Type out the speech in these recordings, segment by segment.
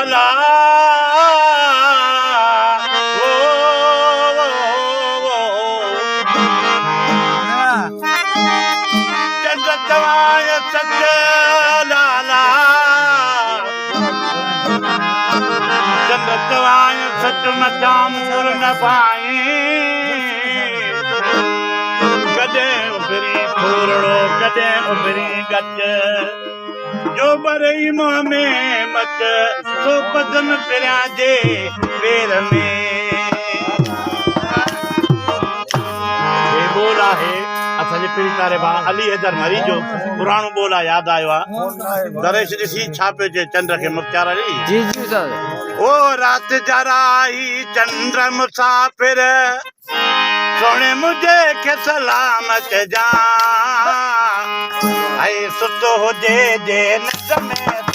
अल्लाह चंद्र तवाय सच लाला चंद्र तवाय सच मचामूर न पाए कदे उभरी थोरड़ो कदे उभरी गच जो बरई मुँह में मच सो पदन पिरिया जे पेर में ये बोला है असांजे पीड़ी तारे भा अली हैदर मरी जो पुराणो बोला याद आयो आहे दरेश ॾिसी छा पियो चए चंद्र खे मुख़्तियार अली जी जी सर ओ रात जराई चंद्र मुसाफिर सोने मुझे के सलाम कजा ऐ सुतो हुजे जे निज में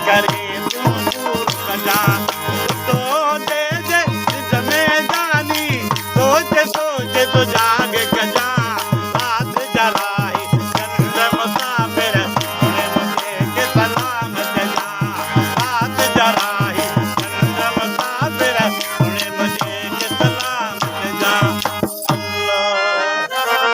शहर